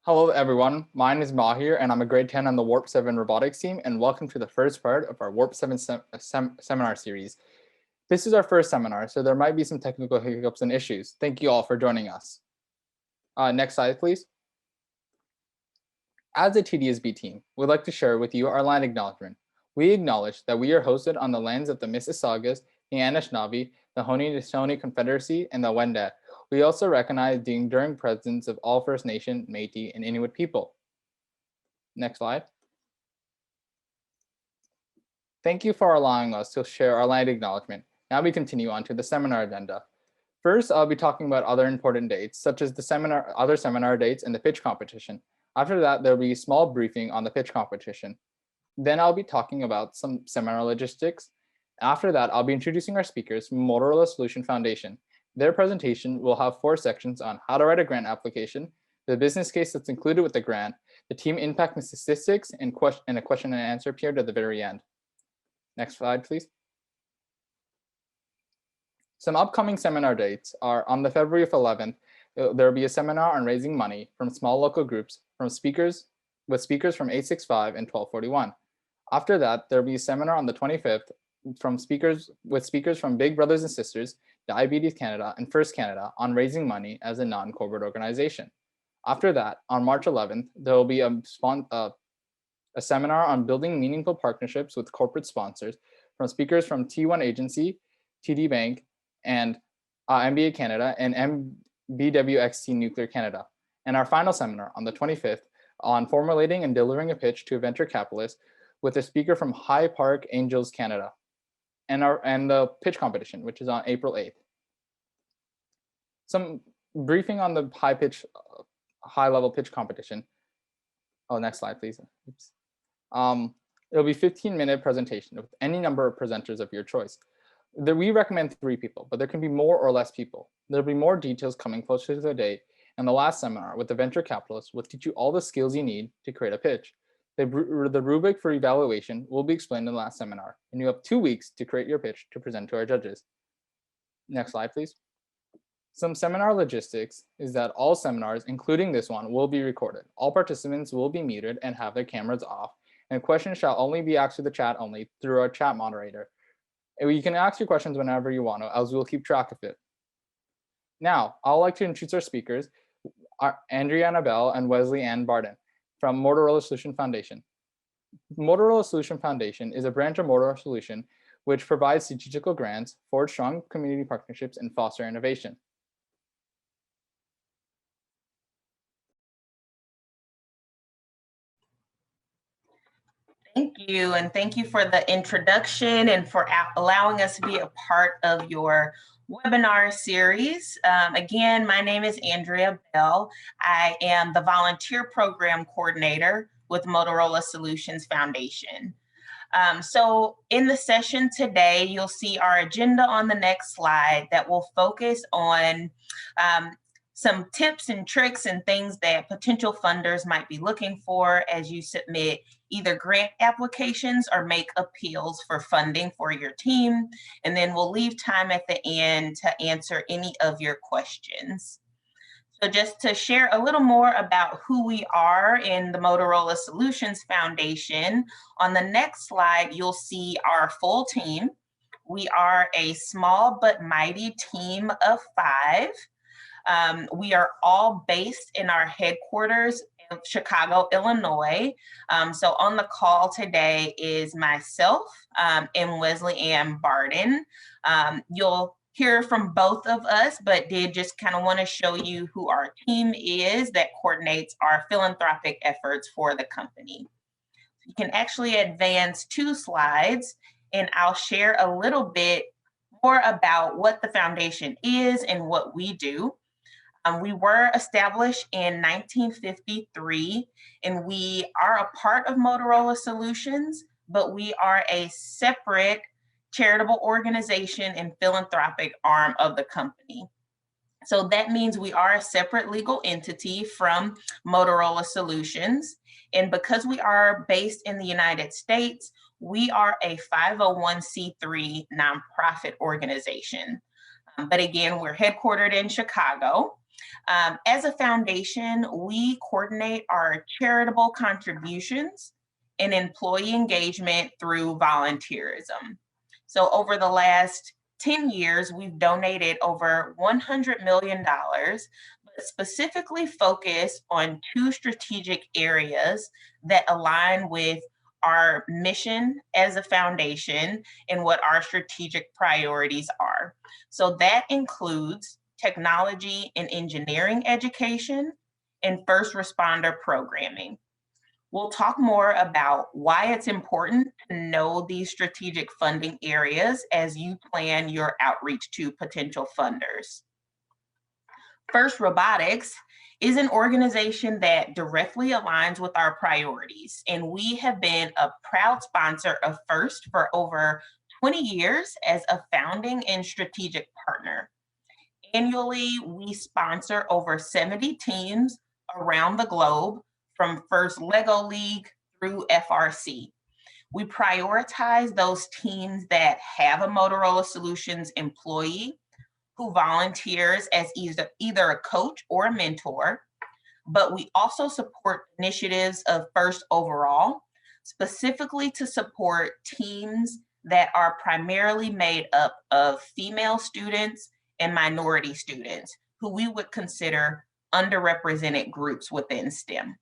Hello everyone, mine is Mahir and I'm a grade 10 on the WARP7 robotics team, and welcome to the first part of our WARP7 seminar series. This is our first seminar, so there might be some technical hiccups and issues. Thank you all for joining us. Next slide, please. As a TDSB team, we'd like to share with you our land acknowledgement. We acknowledge that we are hosted on the lands of the Mississaugas, the Anishinaabe, the Haudenosaunee Confederacy, and the Wendat. We also recognize the enduring presence of all First Nation, Métis, and Inuit people. Next slide. Thank you for allowing us to share our land acknowledgement. Now we continue on to the seminar agenda. First, I'll be talking about other important dates, such as the other seminar dates and the pitch competition. After that, there'll be a small briefing on the pitch competition. Then I'll be talking about some seminar logistics. After that, I'll be introducing our speakers from Motorola Solutions Foundation. Their presentation will have 4 sections on how to write a grant application, the business case that's included with the grant, the team impact and statistics, and a question and answer period at the very end. Next slide, please. Some upcoming seminar dates are on the February 11th. There will be a seminar on raising money from small local groups with speakers from 865 and 1241. After that, there will be a seminar on the 25th with speakers from Big Brothers and Sisters, Diabetes Canada, and First Canada on raising money as a non-corporate organization. After that, on March 11th, there will be a seminar on building meaningful partnerships with corporate sponsors from speakers from T1 Agency, TD Bank, and MBA Canada, and BWXT Nuclear Canada. And our final seminar on the 25th on formulating and delivering a pitch to a venture capitalist with a speaker from High Park Angels Canada, and the pitch competition, which is on April 8th. Some briefing on the high level pitch competition. Oh, next slide, please. Oops. It'll be 15-minute presentation with any number of presenters of your choice. We recommend 3 people, but there can be more or less people. There'll be more details coming closer to the date, and the last seminar with the venture capitalist will teach you all the skills you need to create a pitch. The rubric for evaluation will be explained in the last seminar, and you have 2 weeks to create your pitch to present to our judges. Next slide, please. Some seminar logistics is that all seminars, including this one, will be recorded. All participants will be muted and have their cameras off, and questions shall only be asked through the chat only through our chat moderator. And you can ask your questions whenever you want to, as we'll keep track of it. Now, I'd like to introduce our speakers, Andrea and Wesley and Barden from Motorola Solutions Foundation. Motorola Solutions Foundation is a branch of Motorola Solutions which provides strategical grants, forge strong community partnerships, and foster innovation. Thank you, and thank you for the introduction and for allowing us to be a part of your webinar series. Again, my name is Andrea Bell. I am the volunteer program coordinator with Motorola Solutions Foundation. So in the session today, you'll see our agenda on the next slide that will focus on some tips and tricks and things that potential funders might be looking for as you submit either grant applications or make appeals for funding for your team. And then we'll leave time at the end to answer any of your questions. So just to share a little more about who we are in the Motorola Solutions Foundation, on the next slide, you'll see our full team. We are a small but mighty team of 5. We are all based in our headquarters in Chicago, Illinois. So on the call today is myself and Wesley and Barden. You'll hear from both of us, but did just kind of want to show you who our team is that coordinates our philanthropic efforts for the company. You can actually advance 2 slides, and I'll share a little bit more about what the foundation is and what we do. We were established in 1953, and we are a part of Motorola Solutions, but we are a separate charitable organization and philanthropic arm of the company. So that means we are a separate legal entity from Motorola Solutions. And because we are based in the United States, we are a 501c3 nonprofit organization. But again, we're headquartered in Chicago. As a foundation, we coordinate our charitable contributions and employee engagement through volunteerism. So over the last 10 years, we've donated over $100 million, but specifically focus on 2 strategic areas that align with our mission as a foundation and what our strategic priorities are. So that includes technology and engineering education and first responder programming. We'll talk more about why it's important to know these strategic funding areas as you plan your outreach to potential funders. First Robotics is an organization that directly aligns with our priorities, and we have been a proud sponsor of FIRST for over 20 years as a founding and strategic partner. Annually, we sponsor over 70 teams around the globe, from FIRST Lego League through FRC. We prioritize those teams that have a Motorola Solutions employee who volunteers as either a coach or a mentor, but we also support initiatives of FIRST overall, specifically to support teams that are primarily made up of female students and minority students who we would consider underrepresented groups within STEM.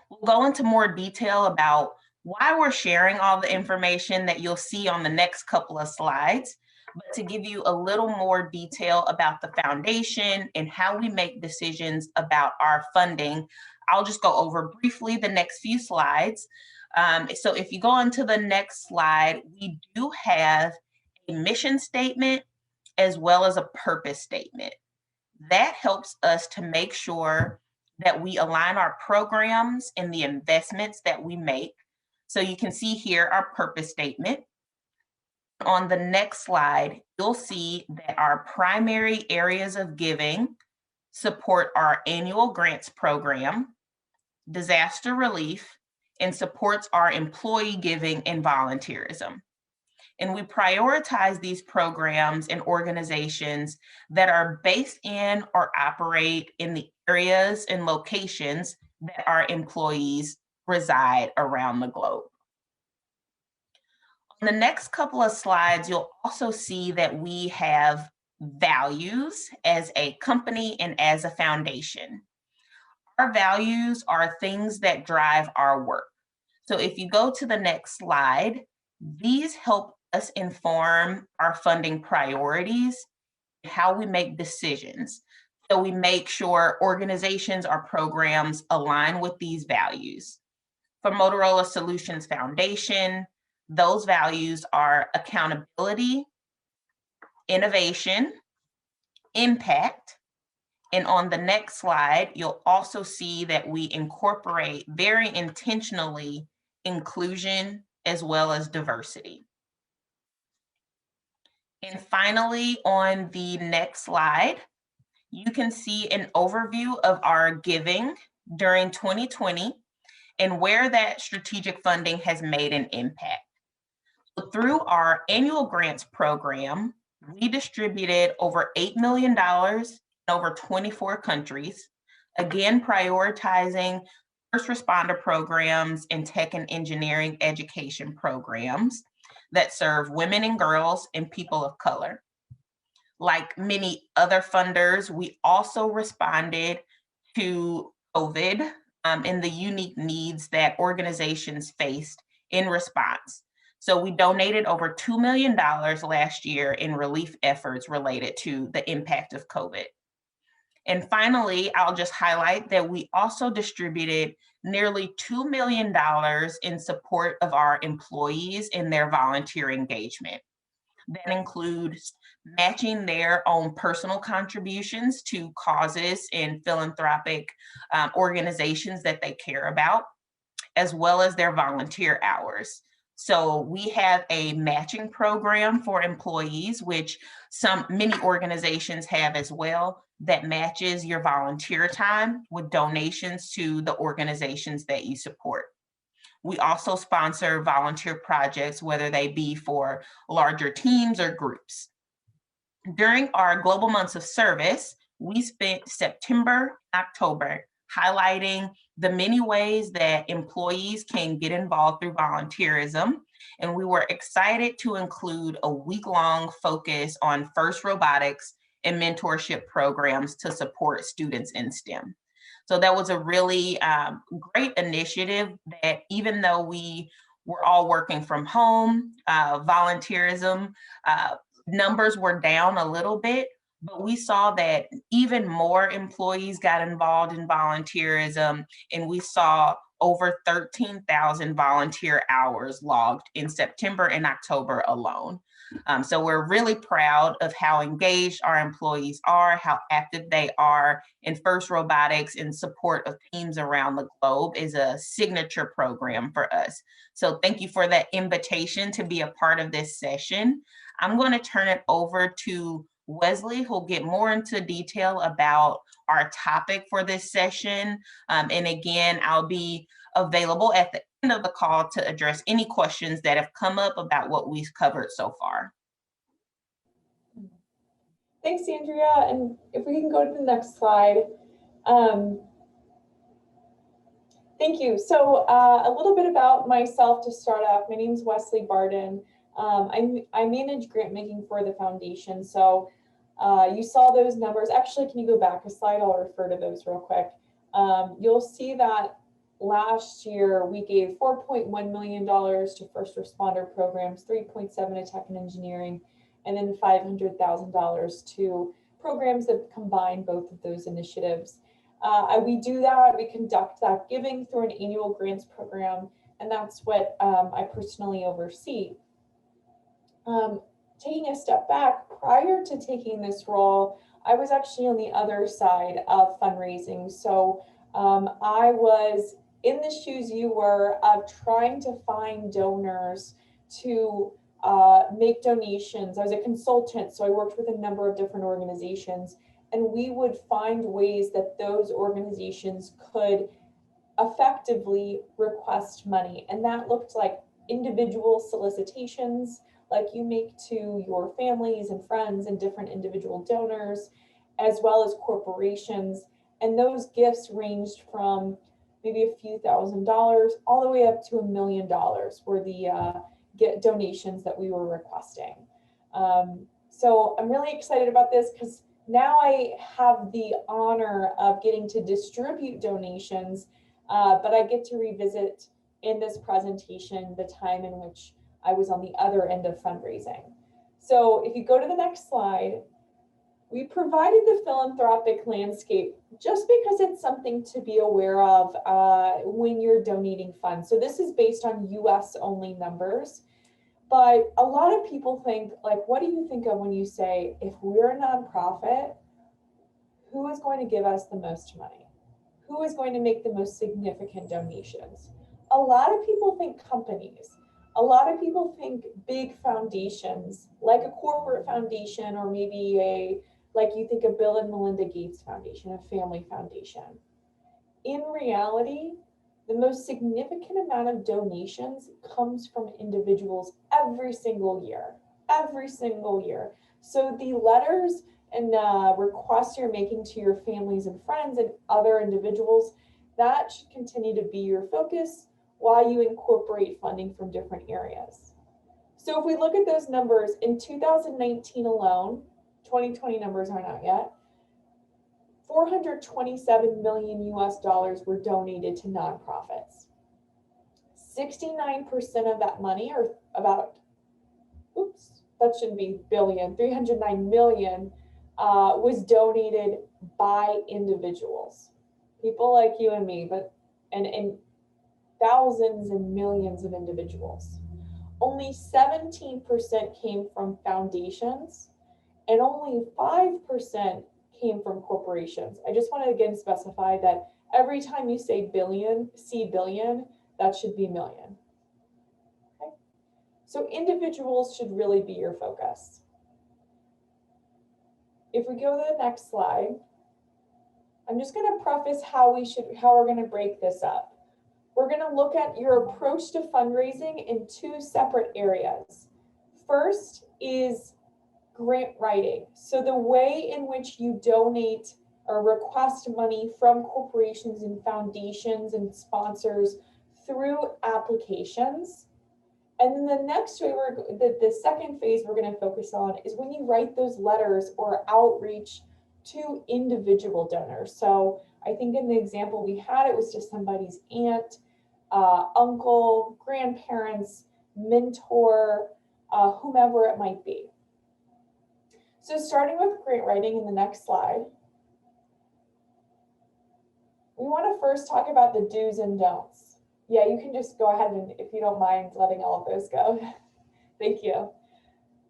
We'll go into more detail about why we're sharing all the information that you'll see on the next couple of slides. But to give you a little more detail about the foundation and how we make decisions about our funding, I'll just go over briefly the next few slides. So if you go on to the next slide, we do have a mission statement as well as a purpose statement. That helps us to make sure that we align our programs and the investments that we make. So you can see here our purpose statement. On the next slide, you'll see that our primary areas of giving support our annual grants program, disaster relief, and supports our employee giving and volunteerism. And we prioritize these programs and organizations that are based in or operate in the areas and locations that our employees reside around the globe. On the next couple of slides, you'll also see that we have values as a company and as a foundation. Our values are things that drive our work. So if you go to the next slide, these help us inform our funding priorities, how we make decisions. So we make sure organizations or programs align with these values. For Motorola Solutions Foundation, those values are accountability, innovation, impact, and on the next slide, you'll also see that we incorporate very intentionally inclusion as well as diversity. And finally, on the next slide, you can see an overview of our giving during 2020 and where that strategic funding has made an impact. Through our annual grants program, we distributed over $8 million in over 24 countries, again, prioritizing first responder programs and tech and engineering education programs that serve women and girls and people of color. Like many other funders, we also responded to COVID and the unique needs that organizations faced in response. So we donated over $2 million last year in relief efforts related to the impact of COVID. And finally, I'll just highlight that we also distributed nearly $2 million in support of our employees in their volunteer engagement. That includes matching their own personal contributions to causes and philanthropic organizations that they care about, as well as their volunteer hours. So we have a matching program for employees, which many organizations have as well, that matches your volunteer time with donations to the organizations that you support. We also sponsor volunteer projects, whether they be for larger teams or groups. During our Global Months of Service, we spent September, October highlighting the many ways that employees can get involved through volunteerism. And we were excited to include a week-long focus on FIRST robotics and mentorship programs to support students in STEM. So that was a really great initiative that, even though we were all working from home, volunteerism numbers were down a little bit, but we saw that even more employees got involved in volunteerism, and we saw over 13,000 volunteer hours logged in September and October alone. So we're really proud of how engaged our employees are, how active they are in FIRST Robotics, in support of teams around the globe is a signature program for us. So thank you for that invitation to be a part of this session. I'm going to turn it over to Wesley, who'll get more into detail about our topic for this session. And again, I'll be available at the end of the call to address any questions that have come up about what we've covered so far. Thanks, Andrea. And if we can go to the next slide. Thank you. So a little bit about myself to start off. My name is Wesley Barden. I manage grant making for the foundation. So you saw those numbers. Actually, can you go back a slide? I'll refer to those real quick. You'll see that last year we gave $4.1 million to first responder programs, 3.7 to tech and engineering, and then $500,000 to programs that combine both of those initiatives. We do that, we conduct that giving through an annual grants program, and that's what I personally oversee. Taking a step back, prior to taking this role, I was actually on the other side of fundraising. So I was in the shoes you were of trying to find donors to make donations. I was a consultant, so I worked with a number of different organizations, and we would find ways that those organizations could effectively request money. And that looked like individual solicitations, like you make to your families and friends and different individual donors, as well as corporations. And those gifts ranged from maybe a few $1,000s all the way up to $1 million were the donations that we were requesting. So I'm really excited about this because now I have the honor of getting to distribute donations, but I get to revisit in this presentation the time in which I was on the other end of fundraising. So if you go to the next slide, we provided the philanthropic landscape just because it's something to be aware of when you're donating funds. So this is based on US only numbers, but a lot of people think, like, what do you think of when you say, if we're a nonprofit, who is going to give us the most money? Who is going to make the most significant donations? A lot of people think companies. A lot of people think big foundations, like a corporate foundation, or maybe like you think of Bill and Melinda Gates Foundation, a family foundation. In reality, the most significant amount of donations comes from individuals every single year, every single year. So the letters and requests you're making to your families and friends and other individuals, that should continue to be your focus while you incorporate funding from different areas. So if we look at those numbers, in 2019 alone, 2020 numbers aren't out yet, $427 million were donated to nonprofits. 69% of that money, or about, oops, that shouldn't be billion, 309 million, was donated by individuals. People like you and me, but and thousands and millions of individuals. Only 17% came from foundations, and only 5% came from corporations. I just want to again specify that every time you say billion, that should be million. Okay? So individuals should really be your focus. If we go to the next slide, I'm just going to preface how we're going to break this up. We're going to look at your approach to fundraising in two separate areas. First is grant writing. So the way in which you donate or request money from corporations and foundations and sponsors through applications. And then the next way, the second phase we're going to focus on is when you write those letters or outreach to individual donors. So I think in the example we had, it was to somebody's aunt, uncle, grandparents, mentor, whomever it might be. So starting with grant writing in the next slide, we want to first talk about the do's and don'ts. Yeah, you can just go ahead and, if you don't mind, letting all of those go. Thank you.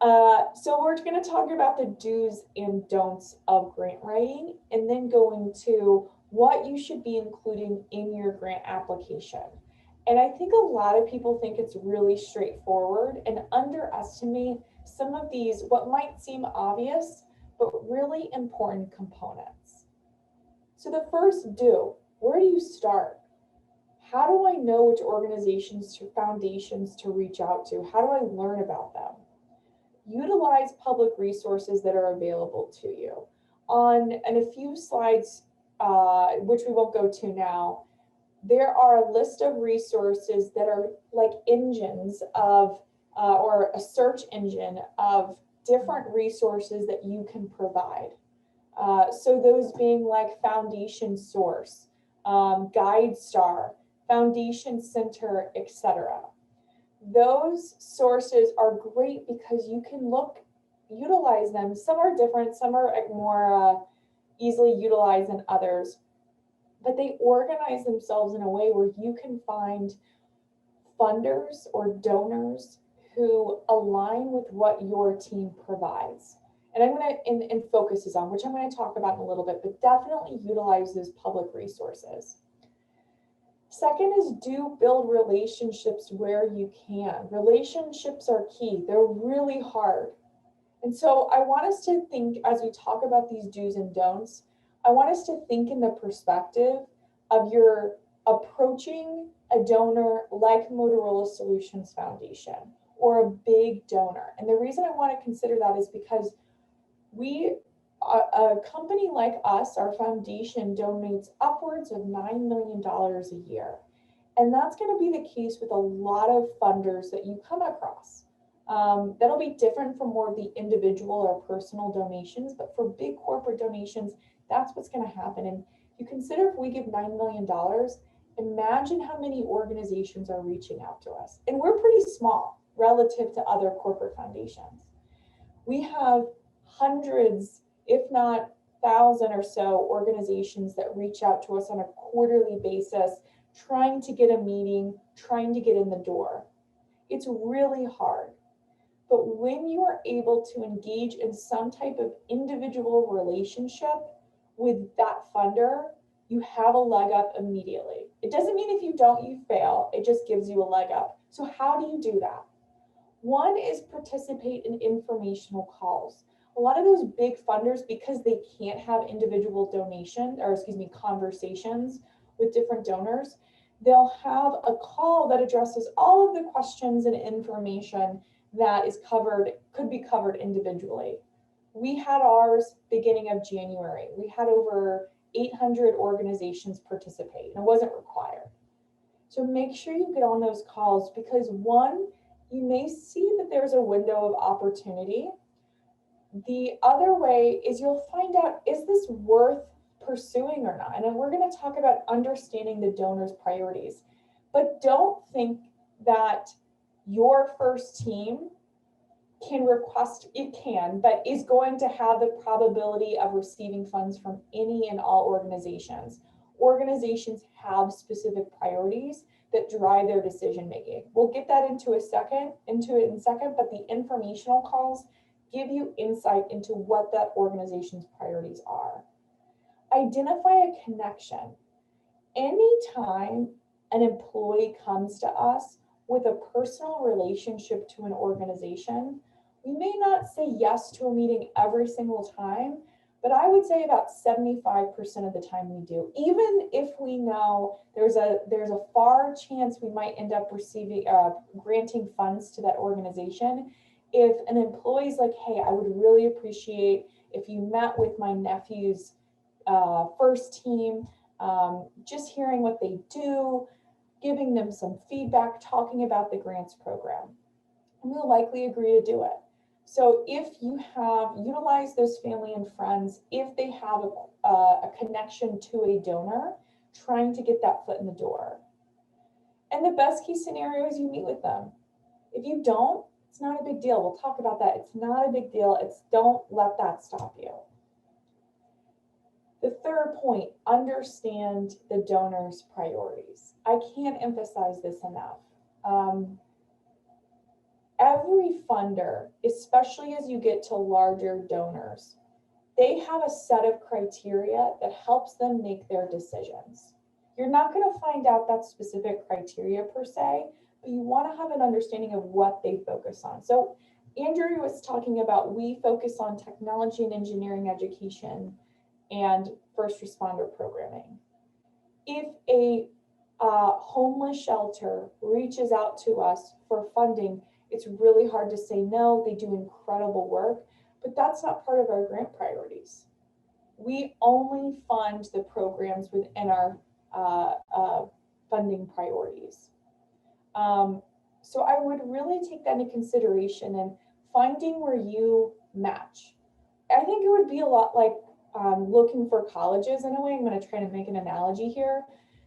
So we're going to talk about the do's and don'ts of grant writing, and then go into what you should be including in your grant application. And I think a lot of people think it's really straightforward and underestimate some of these, what might seem obvious, but really important components. So the first do, where do you start? How do I know which organizations or foundations to reach out to? How do I learn about them? Utilize public resources that are available to you. In a few slides, which we won't go to now, there are a list of resources that are like engines of, or a search engine of different resources that you can provide. So those being like Foundation Source, GuideStar, Foundation Center, etc. Those sources are great because you can utilize them. Some are different, some are more easily utilized than others, but they organize themselves in a way where you can find funders or donors who align with what your team provides. And I'm going to, and focuses on, which I'm going to talk about in a little bit, but definitely utilize those public resources. Second is build relationships where you can. Relationships are key. They're really hard. And so I want us to think, as we talk about these do's and don'ts, I want us to think in the perspective of your approaching a donor like Motorola Solutions Foundation or a big donor. And the reason I want to consider that is because a company like us, our foundation, donates upwards of $9 million a year. And that's going to be the case with a lot of funders that you come across. That'll be different from more of the individual or personal donations, but for big corporate donations, that's what's going to happen. And you consider if we give $9 million, imagine how many organizations are reaching out to us. And we're pretty small relative to other corporate foundations. We have hundreds, if not 1,000 or so organizations that reach out to us on a quarterly basis, trying to get a meeting, trying to get in the door. It's really hard. But when you are able to engage in some type of individual relationship with that funder, you have a leg up immediately. It doesn't mean if you don't, you fail. It just gives you a leg up. So how do you do that? One is participate in informational calls. A lot of those big funders, because they can't have individual conversations with different donors, they'll have a call that addresses all of the questions and information that is could be covered individually. We had ours beginning of January. We had over 800 organizations participate, and it wasn't required. So make sure you get on those calls, because one, you may see that there's a window of opportunity. The other way is you'll find out, is this worth pursuing or not? And then we're going to talk about understanding the donor's priorities. But don't think that your first team can request, it can, but is going to have the probability of receiving funds from any and all organizations. Organizations have specific priorities that drive their decision making. We'll get that into it in a second, but the informational calls give you insight into what that organization's priorities are. Identify a connection. Anytime an employee comes to us with a personal relationship to an organization, we may not say yes to a meeting every single time, but I would say about 75% of the time we do. Even if we know there's a far chance we might end up receiving granting funds to that organization, If an employee's like, hey, I would really appreciate if you met with my nephew's first team, just hearing what they do, giving them some feedback, talking about the grants program, we'll likely agree to do it. So if you have utilized those family and friends, if they have a connection to a donor, trying to get that foot in the door. And the best case scenario is you meet with them. If you don't, it's not a big deal. We'll talk about that. It's not a big deal. Don't let that stop you. The third point, understand the donor's priorities. I can't emphasize this enough. Every funder, especially as you get to larger donors, they have a set of criteria that helps them make their decisions. You're not going to find out that specific criteria per se, but you want to have an understanding of what they focus on. So Andrea was talking about, we focus on technology and engineering education and first responder programming. If a homeless shelter reaches out to us for funding, it's really hard to say no. They do incredible work, but that's not part of our grant priorities. We only fund the programs within our funding priorities. So I would really take that into consideration and finding where you match. I think it would be a lot like looking for colleges in a way. I'm going to try to make an analogy here.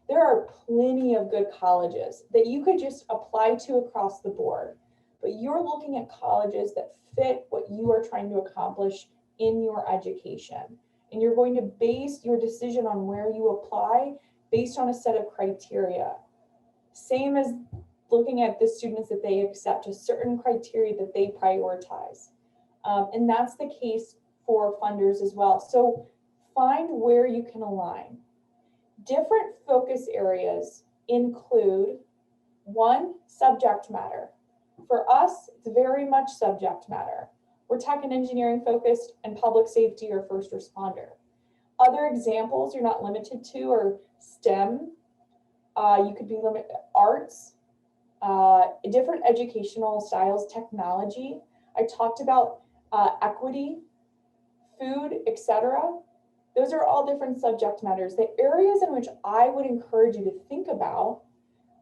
There are plenty of good colleges that you could just apply to across the board, but you're looking at colleges that fit what you are trying to accomplish in your education. And you're going to base your decision on where you apply based on a set of criteria. Same as looking at the students that they accept, a certain criteria that they prioritize. And that's the case for funders as well. So find where you can align. Different focus areas include, one, subject matter. For us, it's very much subject matter. We're tech and engineering focused and public safety or first responder. Other examples you're not limited to are STEM. You could be limited arts, different educational styles, technology. I talked about equity, food, etc. Those are all different subject matters. The areas in which I would encourage you to think about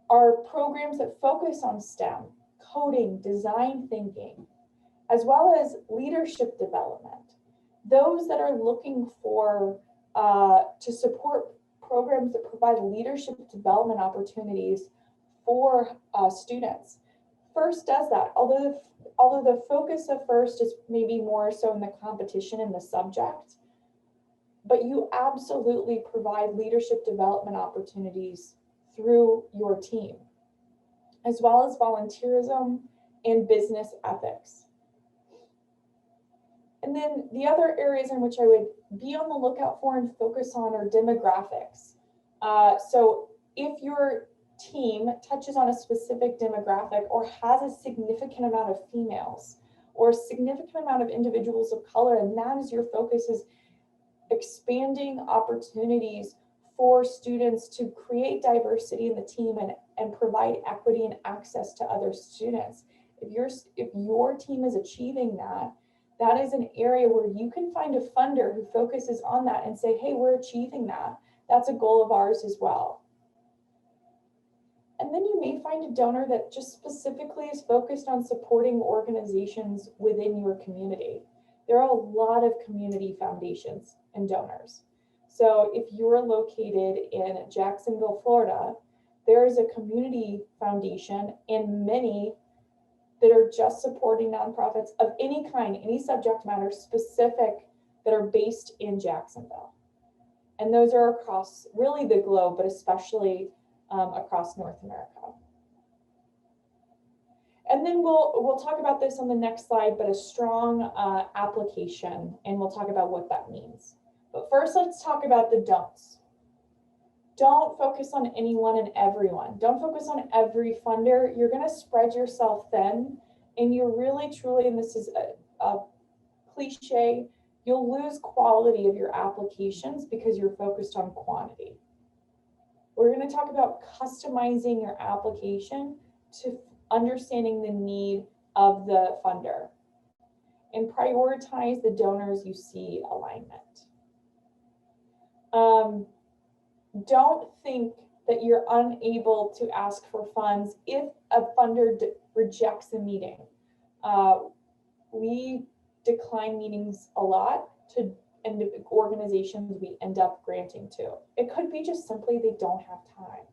are programs that focus on STEM, coding, design thinking, as well as leadership development. Those that are looking for to support programs that provide leadership development opportunities for students. FIRST does that, although the focus of FIRST is maybe more so in the competition and the subject, but you absolutely provide leadership development opportunities through your team, as well as volunteerism and business ethics. And then the other areas in which I would be on the lookout for and focus on are demographics. So if your team touches on a specific demographic or has a significant amount of females or a significant amount of individuals of color, and that is your focus, is expanding opportunities for students to create diversity in the team and provide equity and access to other students. If your team is achieving that, that is an area where you can find a funder who focuses on that and say, hey, we're achieving that. That's a goal of ours as well. And then you may find a donor that just specifically is focused on supporting organizations within your community. There are a lot of community foundations and donors. So if you're located in Jacksonville, Florida, there is a community foundation and many that are just supporting nonprofits of any kind, any subject matter specific, that are based in Jacksonville. And those are across really the globe, but especially across North America. And then we'll talk about this on the next slide, but a strong application, and we'll talk about what that means. But first, let's talk about the don'ts. Don't focus on anyone and everyone. Don't focus on every funder. You're going to spread yourself thin, and you're really, truly, and this is a cliche, you'll lose quality of your applications because you're focused on quantity. We're going to talk about customizing your application to understanding the need of the funder. And prioritize the donors you see alignment. Don't think that you're unable to ask for funds if a funder rejects a meeting. We decline meetings a lot to organizations we end up granting to. It could be just simply they don't have time.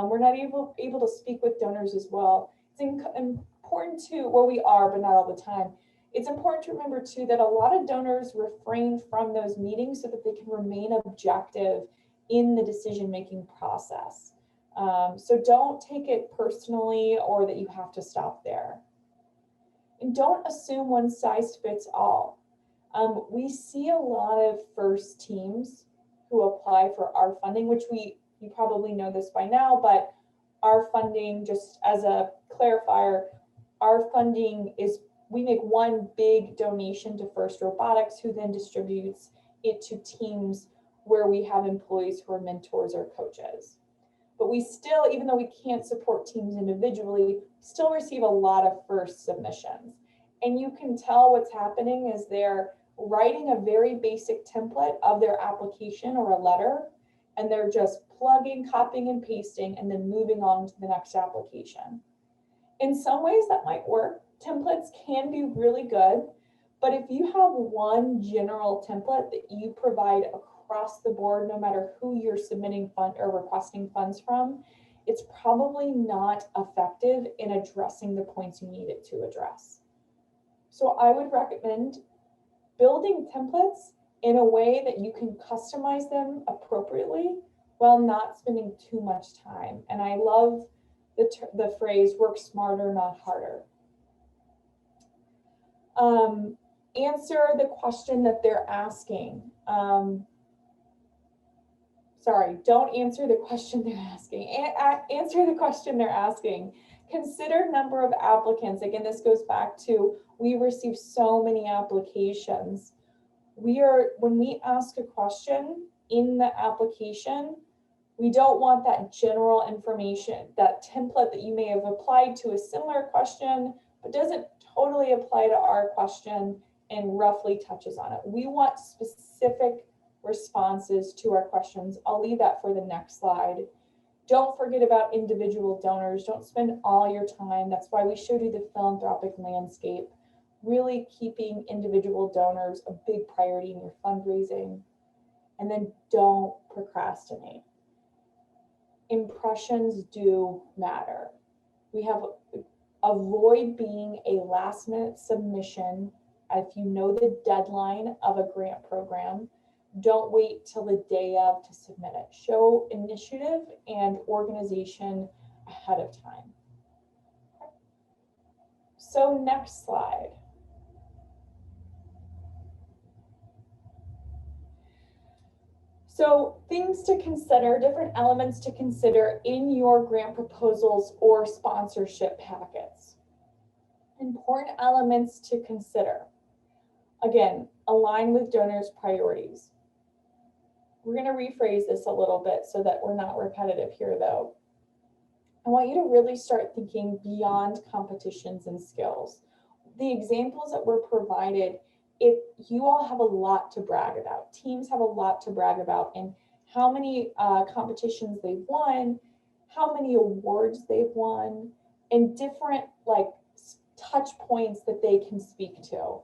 We're not able to speak with donors as well. It's important to, well, we are, but not all the time. It's important to remember too that a lot of donors refrain from those meetings so that they can remain objective in the decision-making process. So don't take it personally or that you have to stop there. And don't assume one size fits all. We see a lot of first teams who apply for our funding, which you probably know this by now, but our funding, just as a clarifier, our funding is, we make one big donation to First Robotics, who then distributes it to teams where we have employees who are mentors or coaches. But we still, even though we can't support teams individually, still receive a lot of first submissions. And you can tell what's happening is they're writing a very basic template of their application or a letter, and they're just plugging, copying, and pasting, and then moving on to the next application. In some ways that might work. Templates can be really good, but if you have one general template that you provide across the board, no matter who you're submitting fund or requesting funds from, it's probably not effective in addressing the points you need it to address. So I would recommend building templates in a way that you can customize them appropriately while not spending too much time. And I love the phrase, work smarter, not harder. Answer the question that they're asking. Sorry, don't answer the question they're asking. Answer the question they're asking. Consider number of applicants. Again, this goes back to, we receive so many applications. When we ask a question in the application, we don't want that general information, that template that you may have applied to a similar question, but doesn't totally apply to our question and roughly touches on it. We want specific responses to our questions. I'll leave that for the next slide. Don't forget about individual donors. Don't spend all your time. That's why we showed you the philanthropic landscape. Really keeping individual donors a big priority in your fundraising. And then don't procrastinate. Impressions do matter. Avoid being a last minute submission. If you know the deadline of a grant program, don't wait till the day of to submit it. Show initiative and organization ahead of time. So next slide. So things to consider, different elements to consider in your grant proposals or sponsorship packets. Important elements to consider. Again, align with donors' priorities. We're going to rephrase this a little bit so that we're not repetitive here though. I want you to really start thinking beyond competitions and skills. The examples that were provided, if you all have a lot to brag about, teams have a lot to brag about, and how many competitions they've won, how many awards they've won, and different touch points that they can speak to.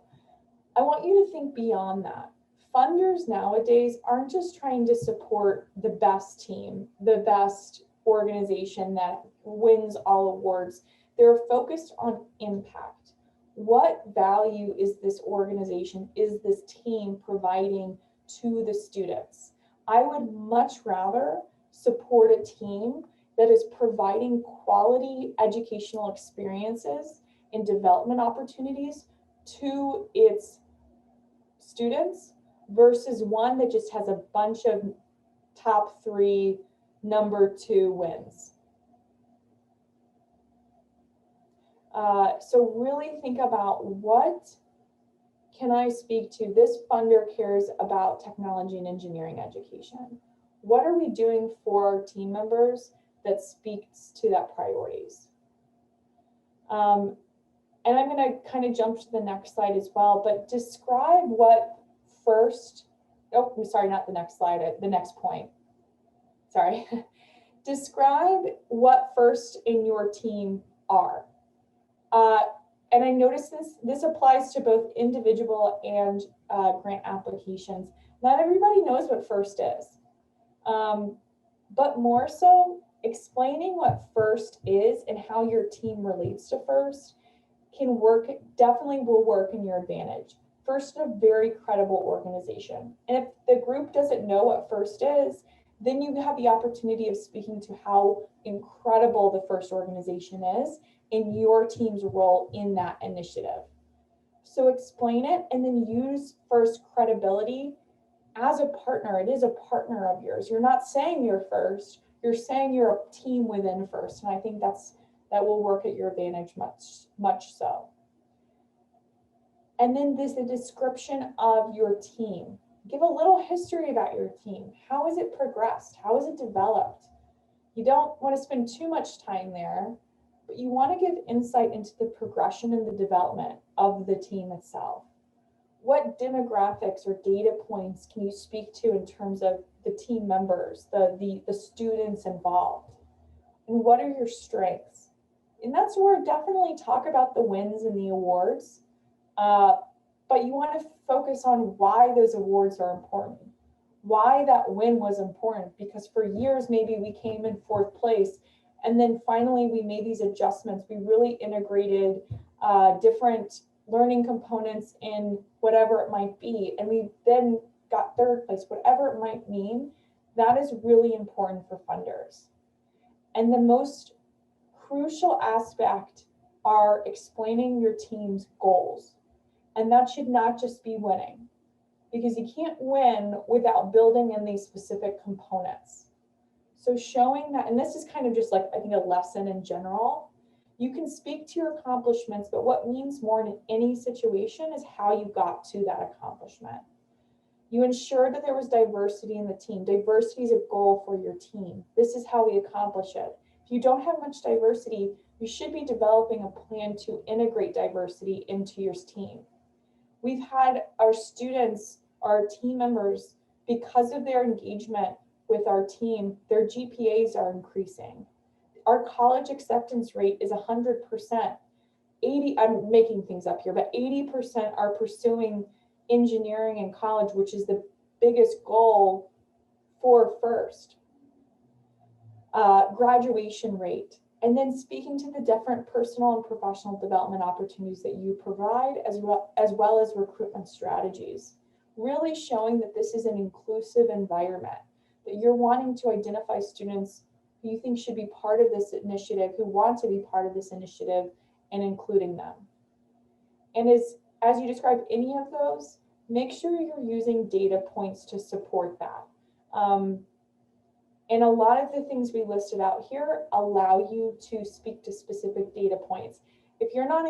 I want you to think beyond that. Funders nowadays aren't just trying to support the best team, the best organization that wins all awards. They're focused on impact. What value is this organization, is this team providing to the students? I would much rather support a team that is providing quality educational experiences and development opportunities to its students versus one that just has a bunch of top 3, number 2 wins. So really think about, what can I speak to? This funder cares about technology and engineering education. What are we doing for our team members that speaks to that priorities? And I'm going to kind of jump to the next slide as well, but describe what first, oh, I'm sorry, not the next slide, the next point. Sorry. Describe what first in your team are. And I noticed this applies to both individual and grant applications. Not everybody knows what first is, but more so explaining what first is and how your team relates to first can work, definitely will work in your advantage. First is a very credible organization. And if the group doesn't know what first is, then you have the opportunity of speaking to how incredible the first organization is and your team's role in that initiative. So explain it and then use first credibility as a partner. It is a partner of yours. You're not saying you're first, you're saying you're a team within first. And I think that will work at your advantage much so. And then there's the description of your team. Give a little history about your team. How has it progressed? How has it developed? You don't want to spend too much time there, but you want to give insight into the progression and the development of the team itself. What demographics or data points can you speak to in terms of the team members, the students involved? And what are your strengths? And that's where definitely talk about the wins and the awards, but you want to focus on why those awards are important, why that win was important, because for years maybe we came in 4th place and then finally we made these adjustments. We really integrated different learning components in whatever it might be, and we then got 3rd place, whatever it might mean. That is really important for funders. And the most crucial aspect are explaining your team's goals. And that should not just be winning, because you can't win without building in these specific components. So showing that, and this is kind of just like, I think, a lesson in general. You can speak to your accomplishments, but what means more in any situation is how you got to that accomplishment. You ensure that there was diversity in the team. Diversity is a goal for your team. This is how we accomplish it. If you don't have much diversity, you should be developing a plan to integrate diversity into your team. We've had our students, our team members, because of their engagement with our team, their GPAs are increasing. Our college acceptance rate is 100%. I'm making things up here, but 80% are pursuing engineering in college, which is the biggest goal for first. Graduation rate. And then speaking to the different personal and professional development opportunities that you provide, as well as recruitment strategies. Really showing that this is an inclusive environment, that you're wanting to identify students who you think should be part of this initiative, who want to be part of this initiative, and including them. And as you describe any of those, make sure you're using data points to support that. And a lot of the things we listed out here allow you to speak to specific data points. If you're not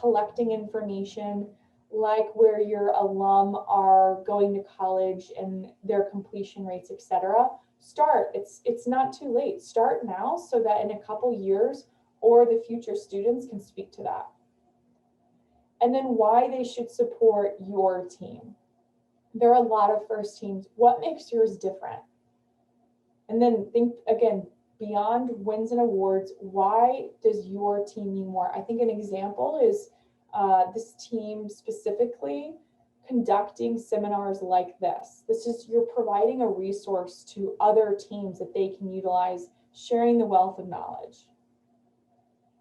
collecting information like where your alum are going to college and their completion rates, etc., start. It's not too late. Start now so that in a couple years or the future students can speak to that. And then why they should support your team. There are a lot of first teams. What makes yours different? And then think again, beyond wins and awards, why does your team mean more? I think an example is this team specifically conducting seminars like this. This is, you're providing a resource to other teams that they can utilize, sharing the wealth of knowledge.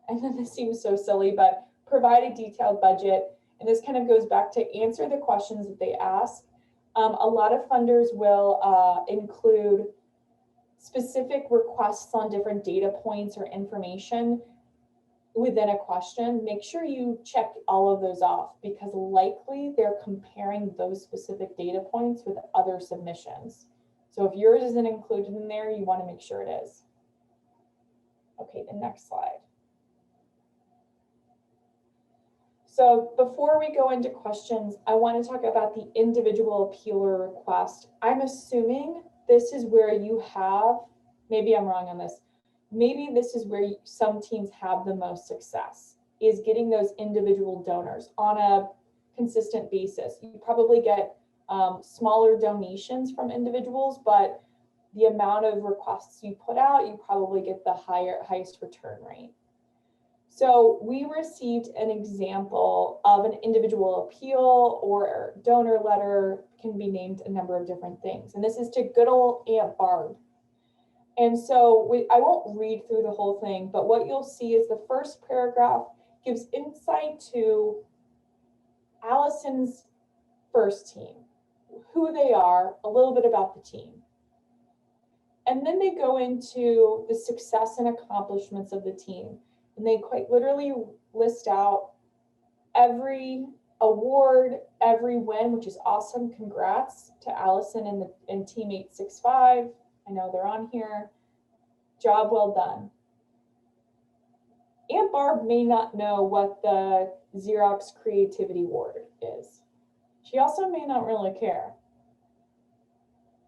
And then this seems so silly, but provide a detailed budget. And this kind of goes back to answer the questions that they ask. A lot of funders will include specific requests on different data points or information within a question. Make sure you check all of those off, because likely they're comparing those specific data points with other submissions. So if yours isn't included in there, you want to make sure it is. Okay, the next slide. So before we go into questions, I want to talk about the individual appeal or request. I'm assuming this is where you have, maybe I'm wrong on this, maybe this is where some teams have the most success. is getting those individual donors on a consistent basis. You probably get smaller donations from individuals, but the amount of requests you put out, you probably get the highest return rate. So we received an example of an individual appeal or donor letter, can be named a number of different things. And this is to good old Aunt Barb. And so I won't read through the whole thing, but what you'll see is the first paragraph gives insight to Allison's first team, who they are, a little bit about the team. And then they go into the success and accomplishments of the team. And they quite literally list out every award, every win, which is awesome. Congrats to Allison and Team 865. I know they're on here. Job well done. Aunt Barb may not know what the Xerox Creativity Award is. She also may not really care.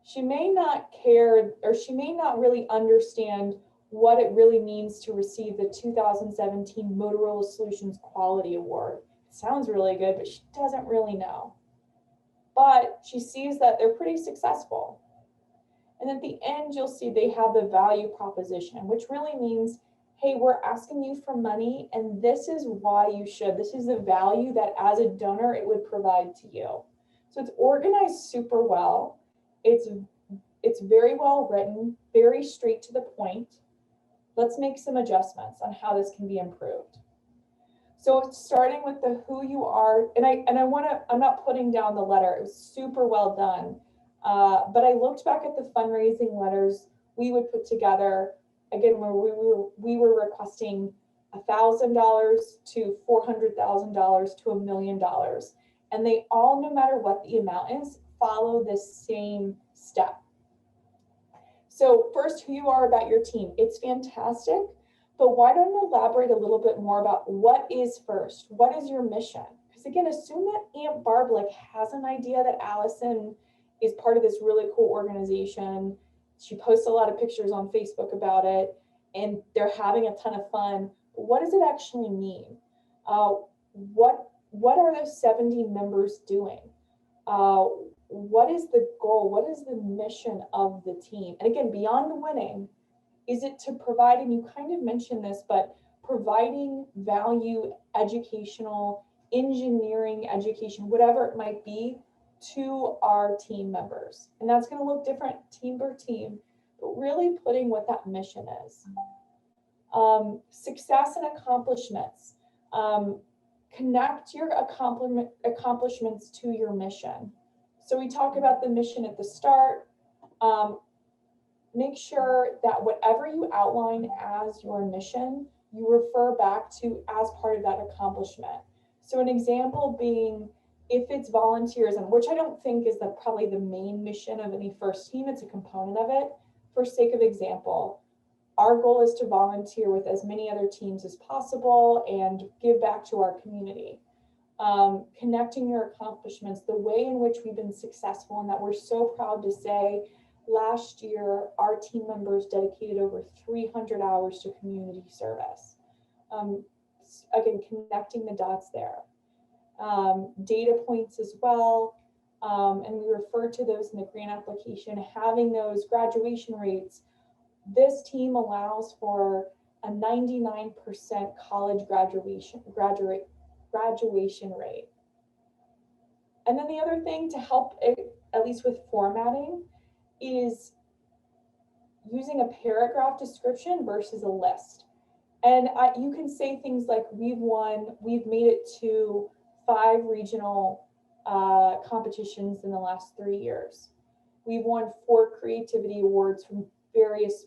She may not care, or she may not really understand what it really means to receive the 2017 Motorola Solutions Quality Award. It sounds really good, but she doesn't really know. But she sees that they're pretty successful. And at the end, you'll see they have the value proposition, which really means, hey, we're asking you for money, and this is why you should. This is the value that as a donor, it would provide to you. So it's organized super well. It's very well written, very straight to the point. Let's make some adjustments on how this can be improved. So starting with the who you are, and I'm not putting down the letter, it was super well done. But I looked back at the fundraising letters we would put together, again, where we were requesting $1,000 to $400,000 to $1 million. And they all, no matter what the amount is, follow this same step. So first, who you are about your team. It's fantastic, but why don't you elaborate a little bit more about what is first? What is your mission? Because again, assume that Aunt Barb has an idea that Allison is part of this really cool organization. She posts a lot of pictures on Facebook about it, and they're having a ton of fun. But what does it actually mean? What are those 70 members doing? What is the goal? What is the mission of the team? And again, beyond winning, is it to provide, and you kind of mentioned this, but providing value, educational, engineering education, whatever it might be, to our team members. And that's going to look different team per team, but really putting what that mission is. Success and accomplishments. Connect your accomplishments to your mission. So we talk about the mission at the start. Make sure that whatever you outline as your mission, you refer back to as part of that accomplishment. So an example being, if it's volunteerism, which I don't think is probably the main mission of any first team, it's a component of it. For sake of example, our goal is to volunteer with as many other teams as possible and give back to our community. Connecting your accomplishments, the way in which we've been successful, and that we're so proud to say, last year, our team members dedicated over 300 hours to community service. Again, connecting the dots there. Data points as well, and we refer to those in the grant application, having those graduation rates. This team allows for a 99% college graduation rate. And then the other thing to help, at least with formatting, is using a paragraph description versus a list. And you can say things like, we've made it to 5 regional competitions in the last 3 years. We've won 4 creativity awards from various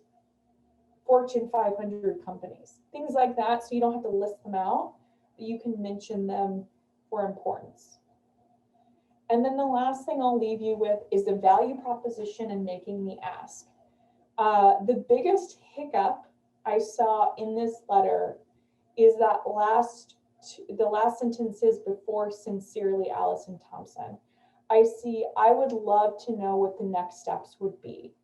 Fortune 500 companies, things like that. So you don't have to list them out, but you can mention them for importance. And then the last thing I'll leave you with is the value proposition and making the ask. The biggest hiccup I saw in this letter is that the last sentences before sincerely Allison Thompson. I would love to know what the next steps would be.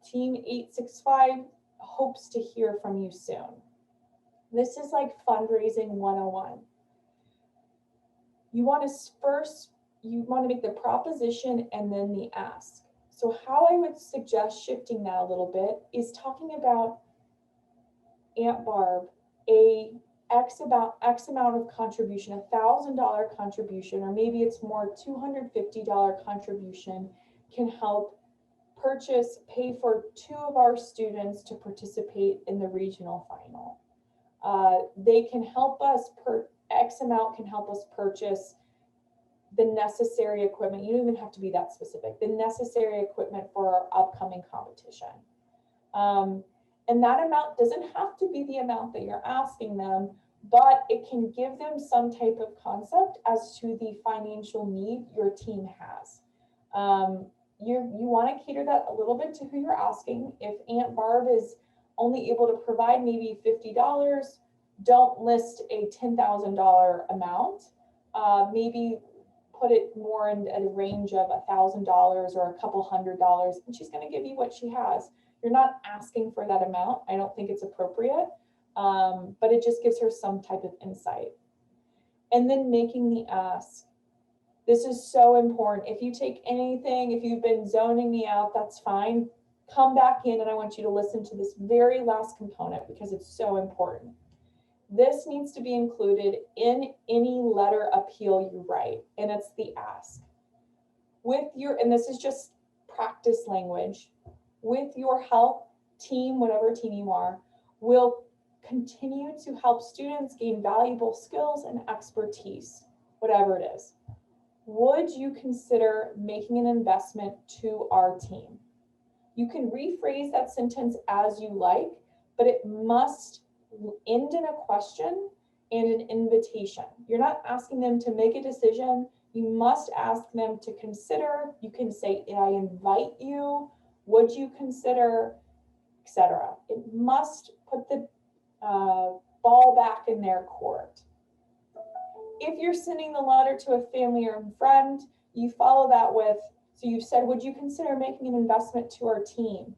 Team 865 hopes to hear from you soon. This is like fundraising 101. You want to make the proposition and then the ask. So how I would suggest shifting that a little bit is talking about Aunt Barb, a X amount of contribution, $1,000 contribution, or maybe it's more, $250 contribution can help pay for 2 of our students to participate in the regional final. They can help us, X amount can help us purchase the necessary equipment. You don't even have to be that specific. The necessary equipment for our upcoming competition. And that amount doesn't have to be the amount that you're asking them, but it can give them some type of concept as to the financial need your team has. You want to cater that a little bit to who you're asking. If Aunt Barb is only able to provide maybe $50, don't list a $10,000 amount. Maybe put it more in a range of $1,000 or a couple $100, and she's going to give you what she has. You're not asking for that amount. I don't think it's appropriate, but it just gives her some type of insight. And then making the ask. This is so important. If you take anything, if you've been zoning me out, that's fine. Come back in and I want you to listen to this very last component because it's so important. This needs to be included in any letter appeal you write, and it's the ask. And this is just practice language. With your help, team, whatever team you are, will continue to help students gain valuable skills and expertise, whatever it is. Would you consider making an investment to our team? You can rephrase that sentence as you like, but it must end in a question and an invitation. You're not asking them to make a decision. You must ask them to consider. You can say, I invite you. Would you consider, etc. It must put the ball back in their court. If you're sending the letter to a family or friend, you follow that with, so you've said, would you consider making an investment to our team?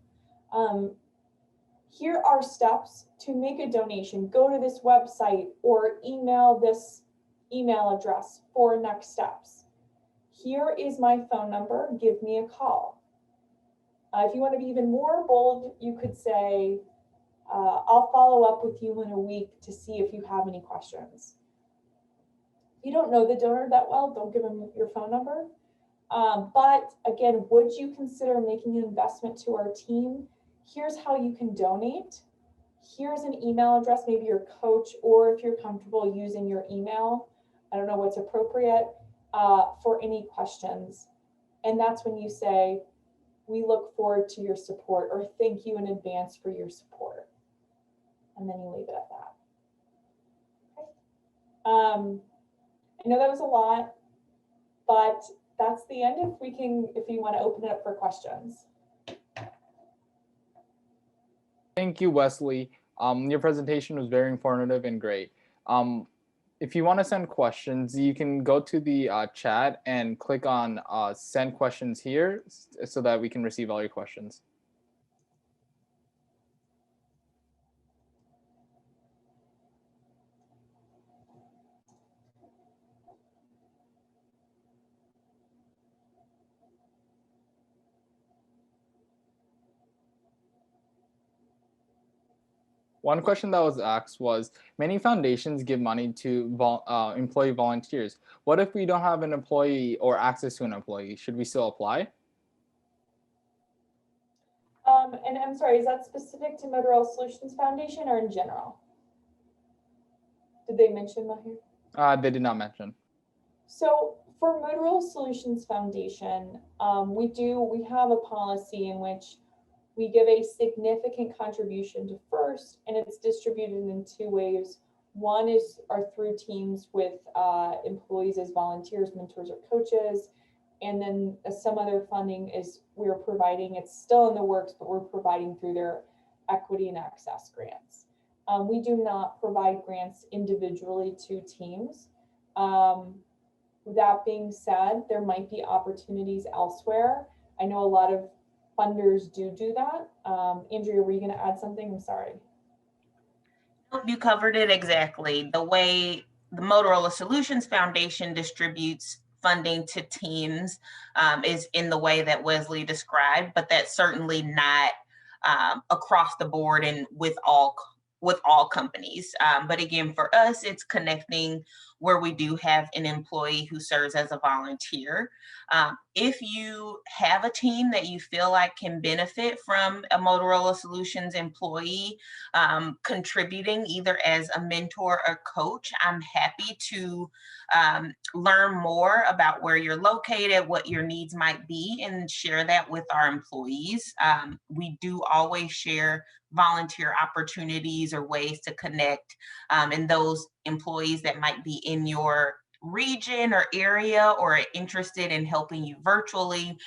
Here are steps to make a donation. Go to this website or email this email address for next steps. Here is my phone number. Give me a call. If you want to be even more bold, you could say, I'll follow up with you in a week to see if you have any questions. If you don't know the donor that well, don't give them your phone number. But again, would you consider making an investment to our team? Here's how you can donate. Here's an email address, maybe your coach, or if you're comfortable using your email, I don't know what's appropriate, for any questions. And that's when you say, we look forward to your support, or thank you in advance for your support. And then you leave it at that. Okay. I know that was a lot, but that's the end. If you want to open it up for questions. Thank you, Wesley. Your presentation was very informative and great. If you want to send questions, you can go to the chat and click on send questions here so that we can receive all your questions. One question that was asked was, many foundations give money to employee volunteers. What if we don't have an employee or access to an employee? Should we still apply? And I'm sorry, is that specific to Motorola Solutions Foundation or in general? Did they mention that here? They did not mention. So for Motorola Solutions Foundation, we have a policy in which we give a significant contribution to FIRST, and it's distributed in 2 ways. One are through teams with employees as volunteers, mentors, or coaches. And then some other funding is we're providing, it's still in the works, but we're providing through their equity and access grants. We do not provide grants individually to teams. That being said, there might be opportunities elsewhere. I know a lot of funders do that. Andrea, were you going to add something? I'm sorry. Nope, you covered it exactly. The way the Motorola Solutions Foundation distributes funding to teams is in the way that Wesley described, but that's certainly not across the board and with all companies. But again, for us, it's connecting where we do have an employee who serves as a volunteer. If you have a team that you feel like can benefit from a Motorola Solutions employee contributing either as a mentor or coach, I'm happy to learn more about where you're located, what your needs might be, and share that with our employees. We do always share volunteer opportunities or ways to connect, and those employees that might be in your region or area or are interested in helping you virtually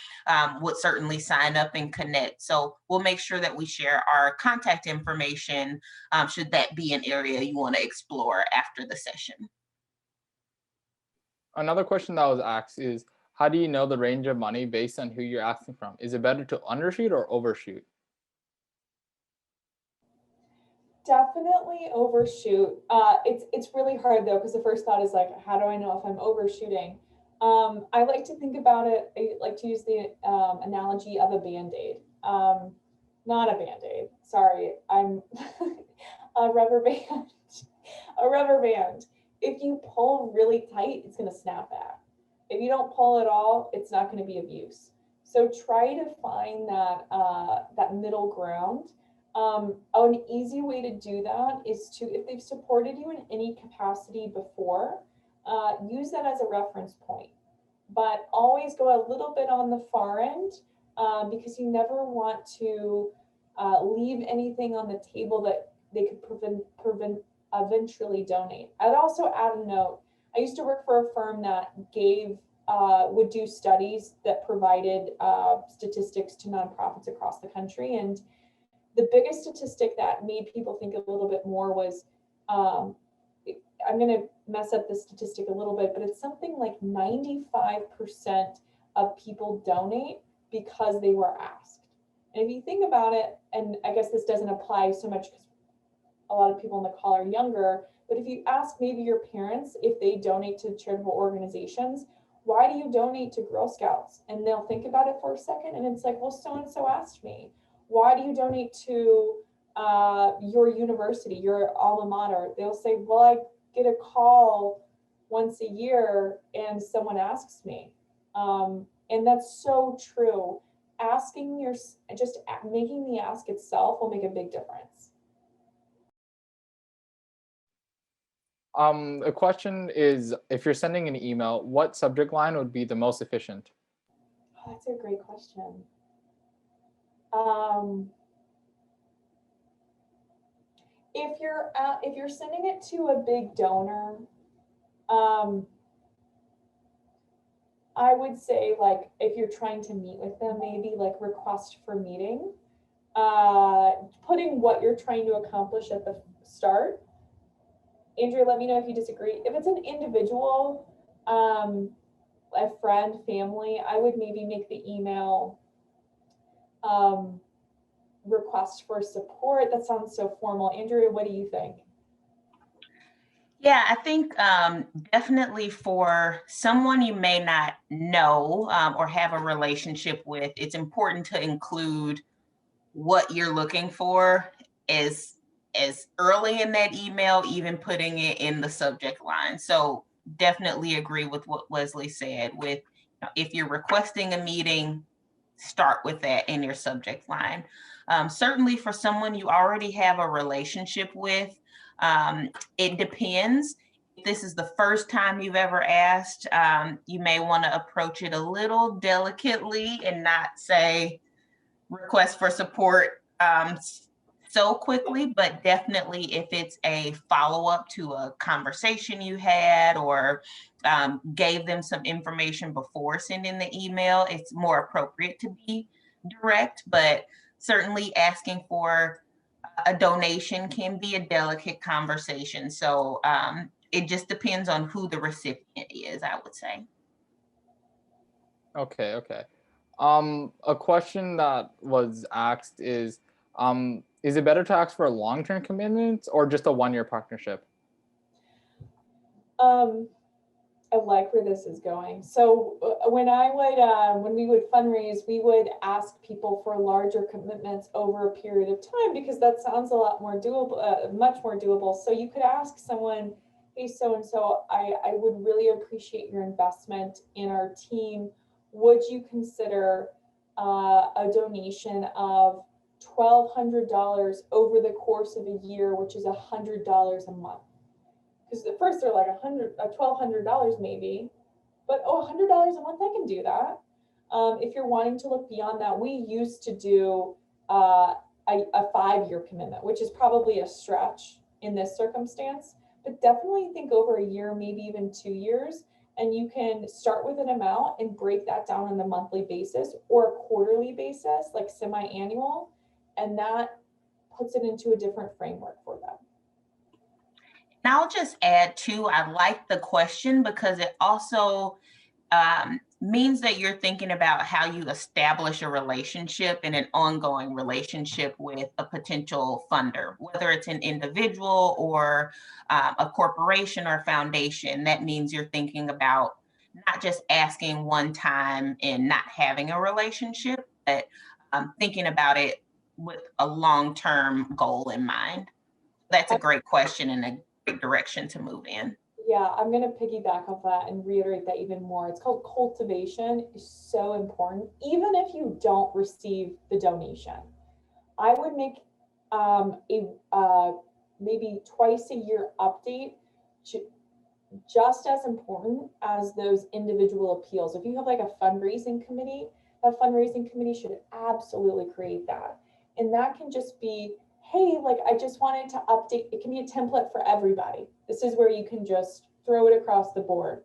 would certainly sign up and connect. So we'll make sure that we share our contact information should that be an area you want to explore after the session. Another question that was asked is, how do you know the range of money based on who you're asking from? Is it better to undershoot or overshoot? Definitely overshoot. It's really hard though, because the first thought is like, how do I know if I'm overshooting? I like to think about it, I like to use the analogy of a Band-Aid. Not a Band-Aid, sorry, I'm a rubber band. A rubber band. If you pull really tight, it's gonna snap back. If you don't pull at all, it's not gonna be of use. So try to find that, that middle ground. An easy way to do that is to, if they've supported you in any capacity before, use that as a reference point, but always go a little bit on the far end, because you never want to leave anything on the table that they could eventually donate. I'd also add a note. I used to work for a firm that would do studies that provided statistics to nonprofits across the country, and the biggest statistic that made people think a little bit more was, I'm going to mess up the statistic a little bit, but it's something like 95% of people donate because they were asked. And if you think about it, and I guess this doesn't apply so much because a lot of people on the call are younger, but if you ask maybe your parents if they donate to charitable organizations, why do you donate to Girl Scouts? And they'll think about it for a second, and it's like, well, so-and-so asked me. Why do you donate to your university, your alma mater? They'll say, well, I get a call once a year and someone asks me. And that's so true. Just making the ask itself will make a big difference. A question is, if you're sending an email, what subject line would be the most efficient? Oh, that's a great question. If you're sending it to a big donor, I would say, like, if you're trying to meet with them, maybe like request for meeting, putting what you're trying to accomplish at the start. Andrea, let me know if you disagree. If it's an individual, a friend, family, I would maybe make the email request for support. That sounds so formal. Andrea, what do you think? Yeah, I think definitely for someone you may not know or have a relationship with, it's important to include what you're looking for as early in that email, even putting it in the subject line. So definitely agree with what Wesley said with, if you're requesting a meeting, start with that in your subject line. Certainly for someone you already have a relationship with, it depends. If this is the first time you've ever asked, you may want to approach it a little delicately and not say request for support so quickly, but definitely if it's a follow-up to a conversation you had or gave them some information before sending the email, it's more appropriate to be direct, but certainly asking for a donation can be a delicate conversation. So it just depends on who the recipient is, I would say. Okay. A question that was asked is, Is it better to ask for a long-term commitment or just a one-year partnership? I like where this is going. So when we would fundraise, we would ask people for larger commitments over a period of time because that sounds a lot more doable, much more doable. So you could ask someone, hey, so-and-so, I would really appreciate your investment in our team. Would you consider a donation of $1,200 over the course of a year, which is $100 a month? Because at first they're like $1,200 maybe, but $100 a month, I can do that. If you're wanting to look beyond that, we used to do a 5-year commitment, which is probably a stretch in this circumstance, but definitely think over a year, maybe even 2 years, and you can start with an amount and break that down on a monthly basis or a quarterly basis, like semi-annual, and that puts it into a different framework for them. And I'll just add too, I like the question because it also means that you're thinking about how you establish a relationship and an ongoing relationship with a potential funder, whether it's an individual or a corporation or foundation. That means you're thinking about not just asking one time and not having a relationship, but thinking about it with a long-term goal in mind. That's a great question and a great direction to move in. Yeah, I'm going to piggyback off that and reiterate that even more. It's called cultivation is so important, even if you don't receive the donation. I would make a maybe twice a year update just as important as those individual appeals. If you have like a fundraising committee, that fundraising committee should absolutely create that. And that can just be, hey, like I just wanted to update. It can be a template for everybody. This is where you can just throw it across the board.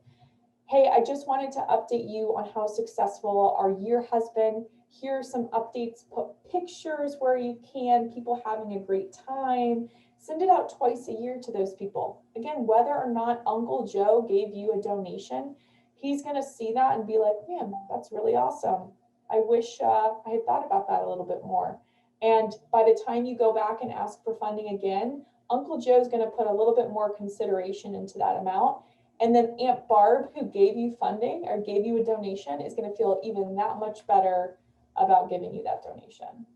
Hey, I just wanted to update you on how successful our year has been. Here are some updates, put pictures where you can, people having a great time. Send it out twice a year to those people. Again, whether or not Uncle Joe gave you a donation, he's gonna see that and be like, man, that's really awesome. I wish I had thought about that a little bit more. And by the time you go back and ask for funding again, Uncle Joe's going to put a little bit more consideration into that amount. And then Aunt Barb, who gave you funding or gave you a donation, is going to feel even that much better about giving you that donation.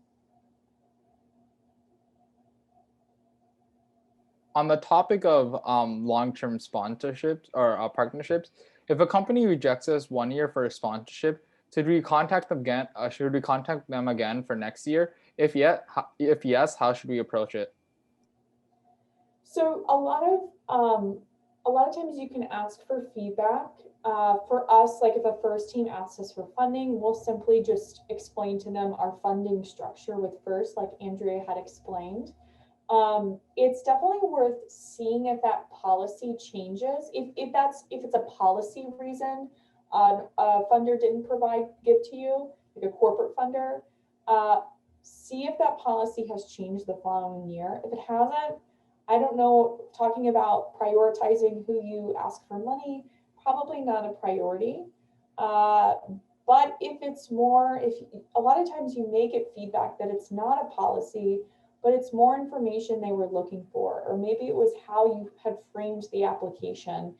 On the topic of long-term sponsorships or partnerships, if a company rejects us 1 year for a sponsorship, should we contact them again? Should we contact them again for next year? If yes, how should we approach it? So a lot of times you can ask for feedback. For us, like if a first team asks us for funding, we'll simply just explain to them our funding structure with FIRST, like Andrea had explained. It's definitely worth seeing if that policy changes. If it's a policy reason a funder didn't give to you, like a corporate funder, see if that policy has changed the following year. If it hasn't, I don't know, talking about prioritizing who you ask for money, probably not a priority. But if it's more, a lot of times you may get feedback that it's not a policy, but it's more information they were looking for, or maybe it was how you had framed the application,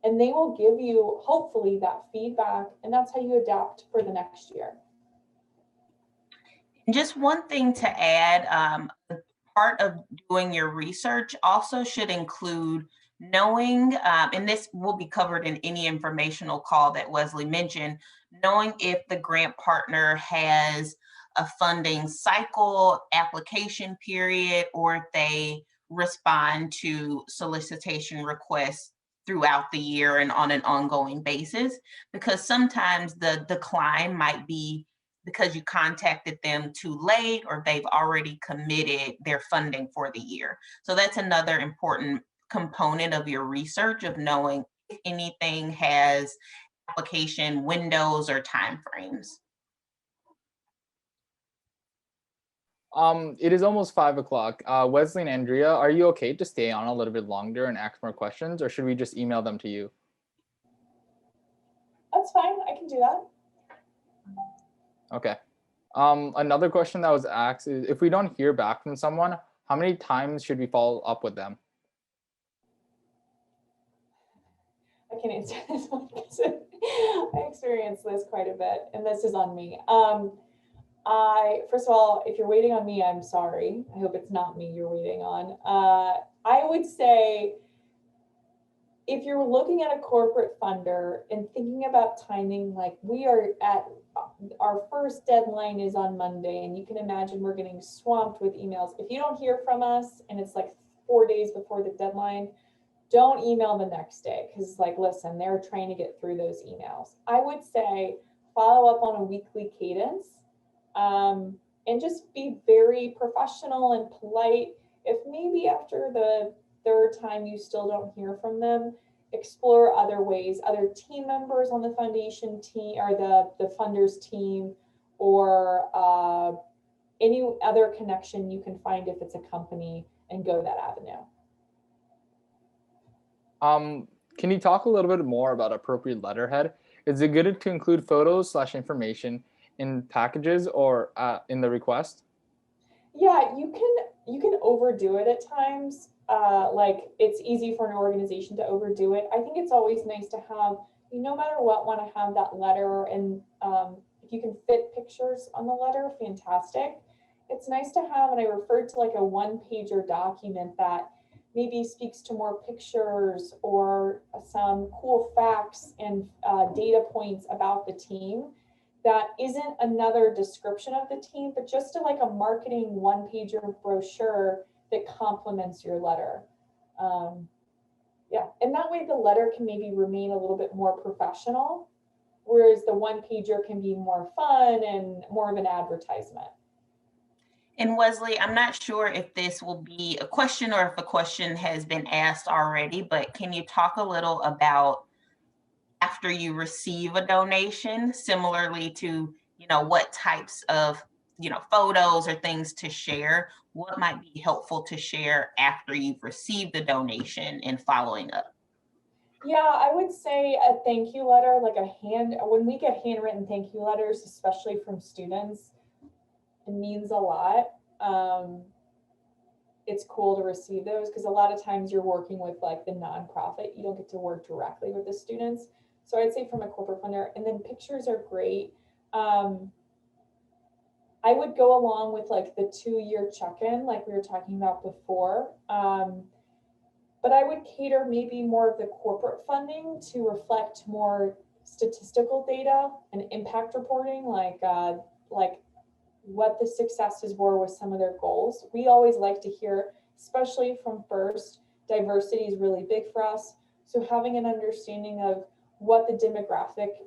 and they will give you hopefully that feedback, and that's how you adapt for the next year. Just one thing to add, part of doing your research also should include knowing, and this will be covered in any informational call that Wesley mentioned, knowing if the grant partner has a funding cycle, application period, or if they respond to solicitation requests throughout the year and on an ongoing basis, because sometimes the decline might be because you contacted them too late or they've already committed their funding for the year. So that's another important component of your research, of knowing if anything has application windows or timeframes. It is almost 5 o'clock. Wesley and Andrea, are you okay to stay on a little bit longer and ask more questions, or should we just email them to you? That's fine, I can do that. Okay. Another question that was asked is, if we don't hear back from someone, how many times should we follow up with them? I can answer this one because I experienced this quite a bit, and this is on me. First of all, if you're waiting on me, I'm sorry. I hope it's not me you're waiting on. I would say, if you're looking at a corporate funder and thinking about timing, like we are at our first deadline is on Monday, and you can imagine we're getting swamped with emails. If you don't hear from us and it's like 4 days before the deadline, don't email the next day, because like, listen, they're trying to get through those emails. I would say follow up on a weekly cadence, and just be very professional and polite. If maybe after the third time you still don't hear from them, explore other ways, other team members on the foundation team or the funders team, or any other connection you can find if it's a company, and go that avenue. Can you talk a little bit more about appropriate letterhead? Is it good to include photos / information in packages or in the request? Yeah, you can overdo it at times. Like, it's easy for an organization to overdo it. I think it's always nice to have, no matter what, want to have that letter, and if you can fit pictures on the letter, fantastic. It's nice to have, and I referred to like a one-pager document that maybe speaks to more pictures or some cool facts and data points about the team. That isn't another description of the team, but just like a marketing one-pager brochure that complements your letter. Yeah, and that way the letter can maybe remain a little bit more professional, whereas the one-pager can be more fun and more of an advertisement. And Wesley, I'm not sure if this will be a question or if a question has been asked already, but can you talk a little about after you receive a donation, similarly to, what types of, photos or things to share, what might be helpful to share after you've received the donation and following up? Yeah, I would say a thank you letter, like when we get handwritten thank you letters, especially from students, it means a lot. It's cool to receive those, because a lot of times you're working with like the nonprofit, you don't get to work directly with the students. So I'd say from a corporate funder, and then pictures are great. I would go along with like the 2-year check-in, like we were talking about before. But I would cater maybe more of the corporate funding to reflect more statistical data and impact reporting, like what the successes were with some of their goals. We always like to hear, especially from FIRST, diversity is really big for us. So having an understanding of what the demographics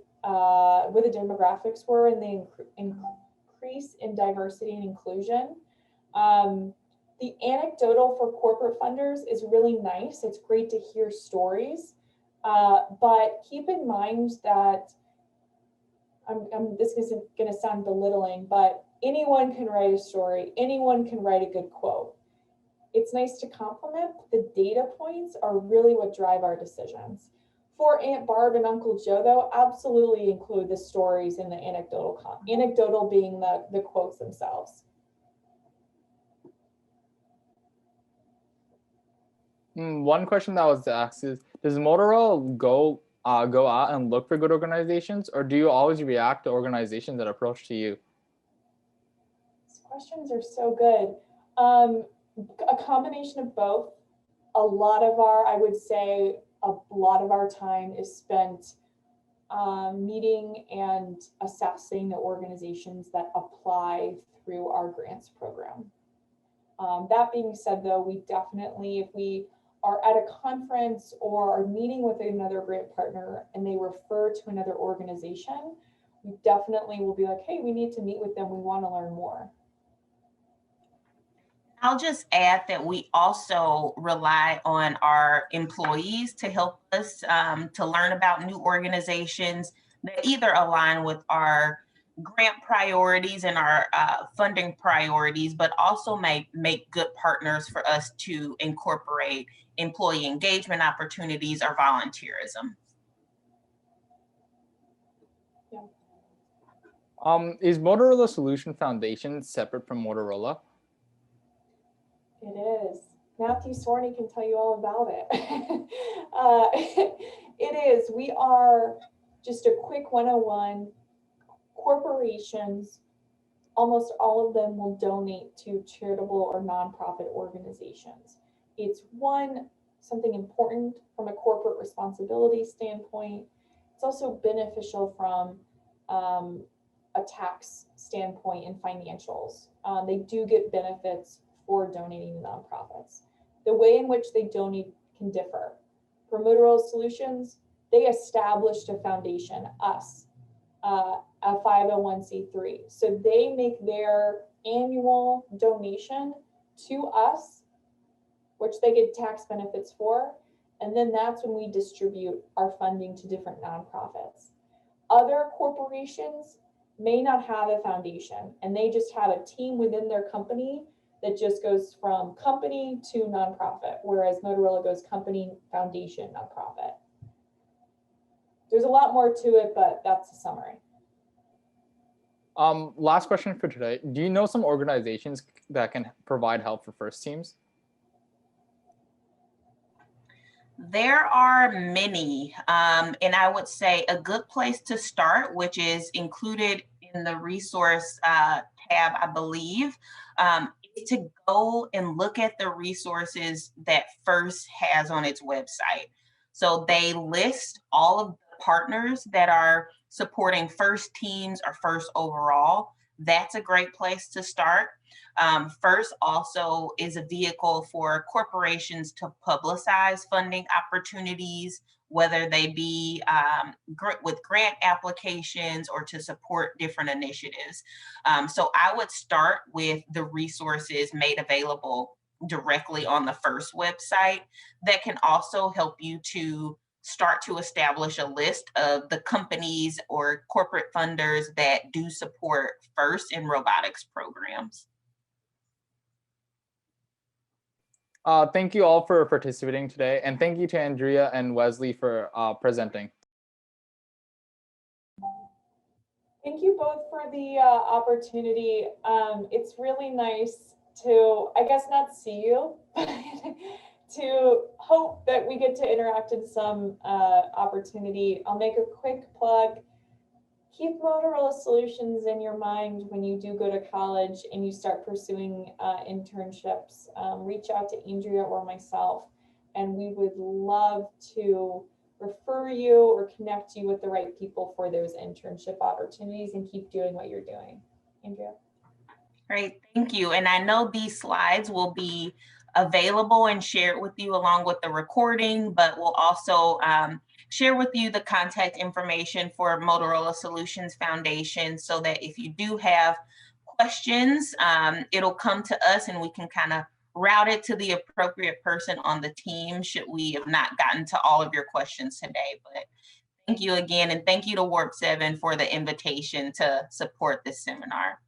were and the increase in diversity and inclusion. The anecdotal for corporate funders is really nice. It's great to hear stories, but keep in mind that this isn't going to sound belittling, but anyone can write a story. Anyone can write a good quote. It's nice to compliment. The data points are really what drive our decisions. For Aunt Barb and Uncle Joe, though, absolutely include the stories in the anecdotal. Anecdotal being the quotes themselves. One question that was asked is, does Motorola go out and look for good organizations, or do you always react to organizations that approach to you? These questions are so good. A combination of both. I would say a lot of our time is spent meeting and assessing the organizations that apply through our grants program. That being said, though, we definitely, if we are at a conference or are meeting with another grant partner and they refer to another organization, we definitely will be like, hey, we need to meet with them. We want to learn more. I'll just add that we also rely on our employees to help us to learn about new organizations that either align with our grant priorities and our funding priorities, but also make good partners for us to incorporate employee engagement opportunities or volunteerism. Is Motorola Solutions Foundation separate from Motorola? It is. Matthew Sorney can tell you all about it. It is. We are, just a quick 101, corporations, almost all of them will donate to charitable or nonprofit organizations. It's something important from a corporate responsibility standpoint. It's also beneficial from a tax standpoint and financials. They do get benefits for donating to nonprofits. The way in which they donate can differ. For Motorola Solutions, they established a foundation, us, a 501c3. So they make their annual donation to us, which they get tax benefits for, and then that's when we distribute our funding to different nonprofits. Other corporations may not have a foundation, and they just have a team within their company that just goes from company to nonprofit, whereas Motorola goes company, foundation, nonprofit. There's a lot more to it, but that's a summary. Last question for today. Do you know some organizations that can provide help for first teams? There are many, and I would say a good place to start, which is included in the resource tab, I believe, is to go and look at the resources that FIRST has on its website. So they list all of the partners that are supporting FIRST teams or FIRST overall. That's a great place to start. FIRST also is a vehicle for corporations to publicize funding opportunities, whether they be with grant applications or to support different initiatives. So I would start with the resources made available directly on the FIRST website that can also help you to start to establish a list of the companies or corporate funders that do support FIRST in robotics programs. Thank you all for participating today, and thank you to Andrea and Wesley for presenting. Thank you both for the opportunity. It's really nice to, I guess, not see you, but to hope that we get to interact in some opportunity. I'll make a quick plug. Keep Motorola Solutions in your mind when you do go to college and you start pursuing internships. Reach out to Andrea or myself, and we would love to refer you or connect you with the right people for those internship opportunities, and keep doing what you're doing. Andrea? Great, thank you. And I know these slides will be available and shared with you along with the recording, but we'll also share with you the contact information for Motorola Solutions Foundation, so that if you do have questions, it'll come to us and we can kind of route it to the appropriate person on the team should we have not gotten to all of your questions today. But thank you again, and thank you to WARP7 for the invitation to support this seminar.